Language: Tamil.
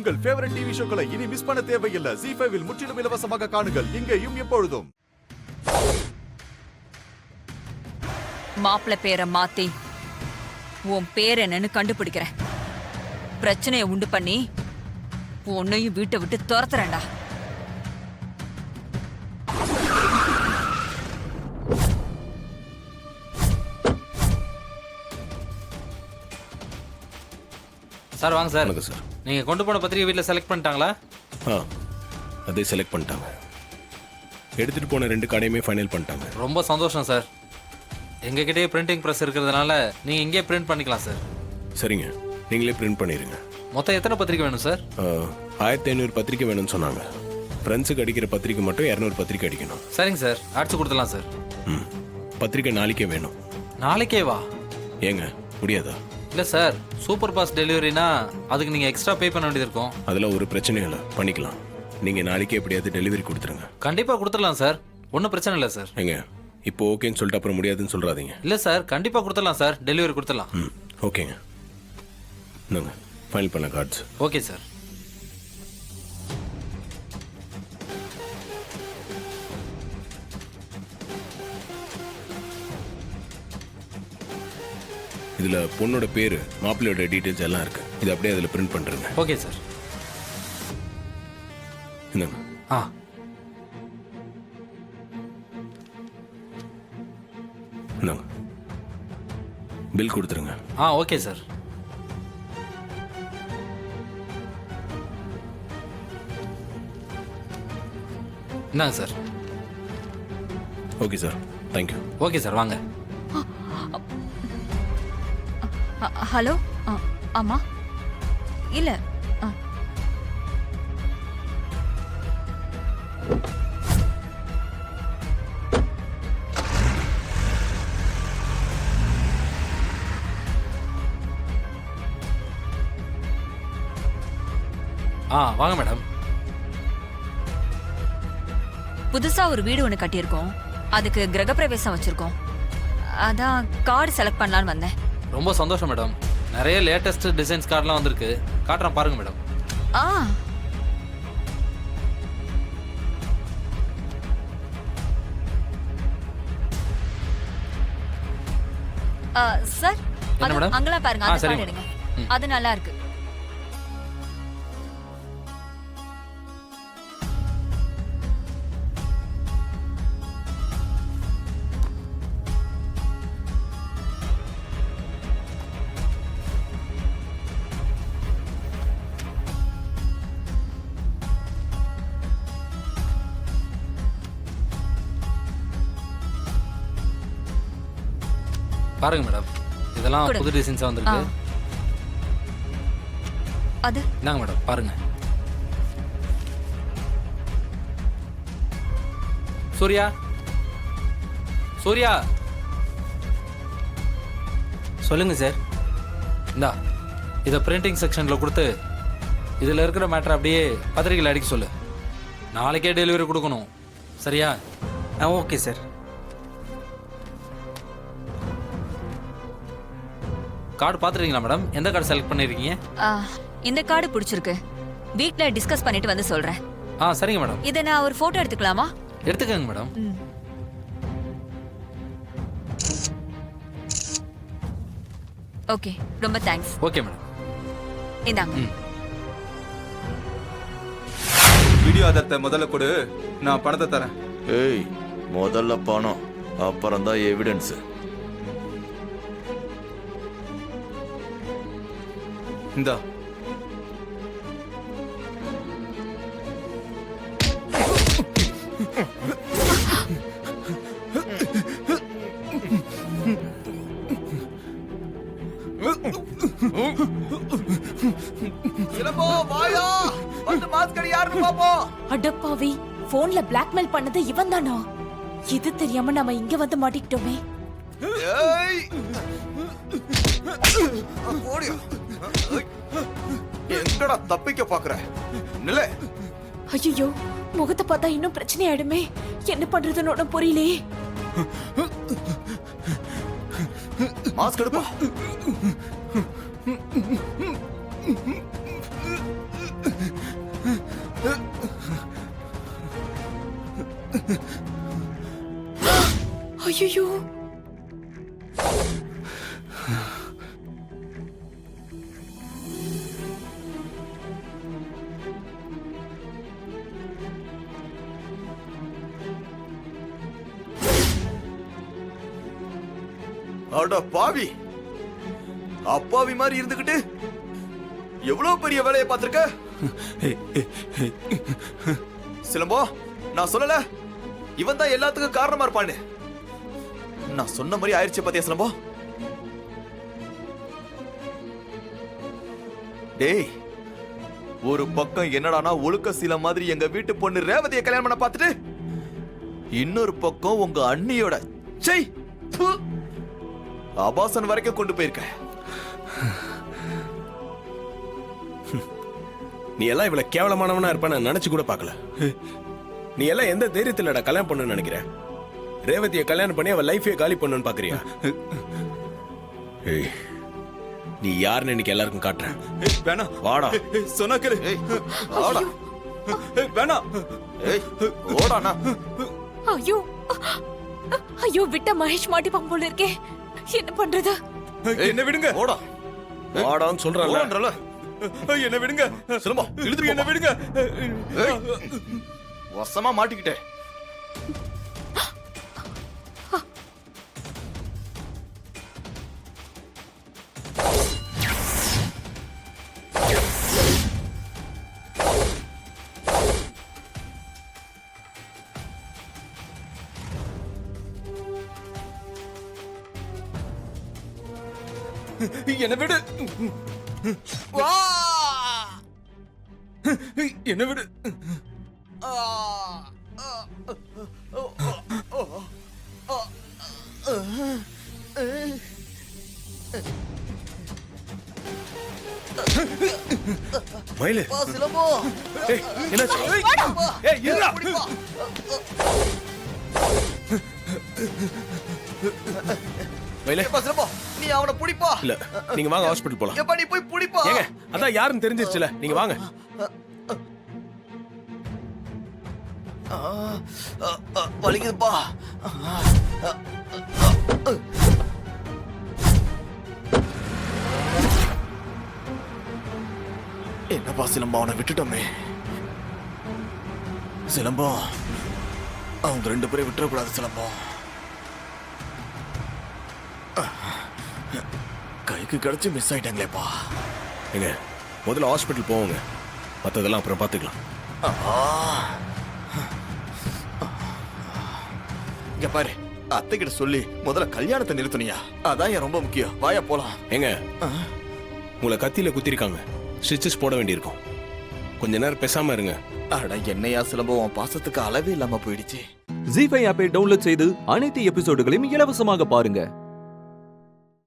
உங்கள் ஃபேவரட் டிவி ஷோக்களை இனி மிஸ் பண்ண தேவையில்லை. ZEE5 இல் முற்றிலும் இலவசமாக காணுங்கள். இங்கேயும் எப்பொழுதும். மாப்பிள்ளை பேரை மாத்தி உன் பேர் என்னன்னு கண்டுபிடிக்கிறேன். பிரச்சனையை உண்டு பண்ணி உன்னையும் வீட்டை விட்டு துரத்துறேன்டா. சார் வாங்க சார். வணக்கம் சார். நீங்கள் கொண்டு போன பத்திரிகை வீட்டில் செலக்ட் பண்ணிட்டாங்களா? அதே செலக்ட் பண்ணிட்டாங்க. எடுத்துகிட்டு போன 2 கடையுமே ஃபைனல் பண்ணிட்டாங்க. ரொம்ப சந்தோஷம் சார். எங்ககிட்டயே பிரிண்டிங் ப்ரெஸ் இருக்கிறதுனால நீங்கள் இங்கேயே பிரிண்ட் பண்ணிக்கலாம் சார். சரிங்க, நீங்களே பிரிண்ட் பண்ணிடுங்க. மொத்தம் எத்தனை பத்திரிக்கை வேணும் சார்? 1500 பத்திரிக்கை வேணும்னு சொன்னாங்க. ஃப்ரெண்ட்ஸுக்கு அடிக்கிற பத்திரிக்கை மட்டும் 200 பத்திரிக்கை அடிக்கணும். சரிங்க சார், அடிச்சு கொடுத்துடலாம் சார். பத்திரிக்கை நாளைக்கே வேணும். நாளைக்கே வா? ஏங்க முடியாதா? இல்லை சார், சூப்பர் ஃபாஸ்ட் டெலிவரினா அதுக்கு நீங்கள் எக்ஸ்ட்ரா பே பண்ண வேண்டியது இருக்கும். அதெல்லாம் ஒரு பிரச்சனையும் இல்லை, பண்ணிக்கலாம். நீங்கள் நாளைக்கே எப்படியாவது டெலிவரி கொடுத்துருங்க. கண்டிப்பாக கொடுத்துடலாம் சார், ஒன்றும் பிரச்சனை இல்லை சார். ஏங்க இப்போ ஓகேன்னு சொல்லிட்டு அப்புறம் முடியாதுன்னு சொல்கிறாதீங்க. இல்லை சார், கண்டிப்பாக கொடுத்துடலாம் சார், டெலிவரி கொடுத்துடலாம். ஓகேங்க, இந்தாங்க ஃபைனல் பண்ண கார்ட்ஸ். Okay sir. இதில் பொண்ணோட பேர், மாப்பிள்ளையோட டீட்டெயில்ஸ் எல்லாம் இருக்கு. இது அப்படியே அதில் பிரிண்ட் பண்ணுறேங்க. Okay sir. இந்தாங்க. இந்தாங்க பில் கொடுத்துருங்க. Okay sir. இந்தாங்க sir. Okay sir, thank you. Okay sir, வாங்க. ஹலோ. ஆமா, இல்ல வாங்க மேடம். புதுசா ஒரு வீடு ஒன்று கட்டியிருக்கோம். அதுக்கு கிரகப்பிரவேசம் வச்சிருக்கோம். அதான் கார்டு செலக்ட் பண்ணலான்னு வந்தேன். ரொம்ப சந்தோஷம் மேடம். நிறைய லேட்டஸ்ட் டிசைன்ஸ் கார்டெலாம் வந்திருக்கு, காட்டுறேன் பாருங்க மேடம். சார், என்ன மேடம்? அங்கெல்லாம் பாருங்க, அந்த கார்டு எடுங்க. அது நல்லா இருக்கு. பாருங்க மேடம், இதெல்லாம் புது டிசைன்ஸா வந்திருக்கு. அது இந்தாங்க மேடம், பாருங்க. சூர்யா, சூர்யா. சொல்லுங்க சார். இந்தா இதை பிரிண்டிங் செக்ஷனில் கொடுத்து இதில் இருக்கிற மேட்டர் அப்படியே பத்திரிகையில் அடிக்க சொல்லு. நாளைக்கே டெலிவரி கொடுக்கணும், சரியா? Okay sir. கார்டு பார்த்துருக்கீங்களா மேடம்? எந்த கார்டு செலக்ட் பண்ணியிருக்கீங்க? இந்த கார்டு பிடிச்சிருக்கு. வீட்ல டிஸ்கஸ் பண்ணிட்டு வந்து சொல்றேன். சரிங்க மேடம். இதை நான் ஒரு போட்டோ எடுத்துக்கலாமா? எடுத்துக்கங்க மேடம். ஓகே, ரொம்ப தேங்க்ஸ். Okay madam. இந்தாங்க. வீடியோ ஆதாரத்தை முதல்ல கொடு, நான் பணத்தை தரேன். ஏய், முதல்ல பணம், அப்புறம் தான் எவிடன்ஸ். இந்தா. சிலம்போ வாயா, வந்து மாஸ்கடி யாருன்னு பாப்போம். அடப்பாவி, போன்ல பிளாக்மெயில் பண்ணது இவன் தானா? இது தெரியாம நம்ம இங்க வந்து மாட்டிக்கிட்டோமே. ஏய், ஓடியா. எங்கடா தப்பிக்க பாக்குற? நில்ல. ஐயோ, முகத்தை பார்த்தா இன்னும் பிரச்சனை ஆயிடுமே. என்ன பண்றதுன்னு ஒன்னும் புரியலையே. மாஸ்க் எடுப்பா. ஐயோ, அட பாவி, அப்பாவி மாதிரி இருந்துகிட்டு எவ்வளவு பெரிய வேலையை பார்த்திருக்க. சிலம்போ, நான் சொல்லல இவன் தான் எல்லாத்துக்கும் காரணமா இருப்பான்னு. நான் சொன்ன மாதிரி ஆயிடுச்சு பாத்தியா சிலம்போ? டேய், ஒரு பக்கம் என்னடானா ஒழுக்க சீல மாதிரி எங்க வீட்டு பொண்ணு ரேவதியை கல்யாணம் பண்ண பார்த்துட்டு, இன்னொரு பக்கம் உங்க அண்ணியோட செய் ஆபாசன் வரைக்கும் கொண்டு போயிருக்க. நீ எல்லாம் இவ்வளவு கேவலமானவனா இருப்பான்னு நினைச்சு கூட பார்க்கல. நீ எல்லாம் எந்த தைரியத்திலடா கல்யாணம் பண்ணணும்னு நினைக்கிற? ரேவதியை கல்யாணம் பண்ணி அவ லைஃபே காலி பண்ணணும்னு பாக்குறியா? ஏய், நீ யாருன்னு இன்னைக்கு எல்லாருக்கும் காட்டுறேன். வேணாம், வாடா. சொன்னா கேளு. ஆடா. வேணாம். ஏய், ஓடானா. ஐயோ, ஐயோ, விட்ட மகேஷ் மாட்டிப்பான் போல இருக்கே. என்ன பண்றது? என்ன விடுங்க. ஓடா. வாடான்னு சொல்றல. ஓடன்றல. என்ன விடுங்க. சிலம்போ, இழுத்து என்ன போமா. விடுங்க. ஏய், வசமா மாட்டிக்கிட்டே. என்ன விடு. வா. என்ன விடு. மயிலு, வா சிலம்போ. ஏய், என்னாச்சு? ஏய், இருடா. மயிலு, ஏப்பா சிலம்போ, நீ அவனை புடிப்பா. இல்ல, நீங்க வாங்க ஹாஸ்பிடல் போலாம். ஏப்பா நீ போய் புடிப்பா. ஏங்க, அதான் யாருன்னு தெரிஞ்சிருச்சுல, நீங்க வாங்க. வலிக்குதுப்பா. என்னப்பா சிலம்பா, அவனை விட்டுட்டோமே. சிலம்பம், அவங்க 2 பேரை விட்டுறக்கூடாது சிலம்பம். கைக்கு கிடைச்சு மிஸ் ஆயிட்டாங்களேப்பா. ஏங்க, முதல்ல ஹாஸ்பிடல் போவோங்க, மத்ததெல்லாம் அப்புறம் பாத்துக்கலாம். இங்க பாரு, அத்தை கிட்ட சொல்லி முதல்ல கல்யாணத்தை நிறுத்தணியா? அதான் என் ரொம்ப முக்கியம். வாயா போலாம். ஏங்க, உங்களை கத்தியில குத்திருக்காங்க, ஸ்டிச்சஸ் போட வேண்டியிருக்கும். கொஞ்ச நேரம் பேசாம இருங்க. அட என்னையா சிலம்பம், உன் பாசத்துக்கு அளவே இல்லாம போயிடுச்சு. ஜீ5 ஆப்பை டவுன்லோட் செய்து அனைத்து எபிசோடுகளையும் இலவசமாக பாருங்க.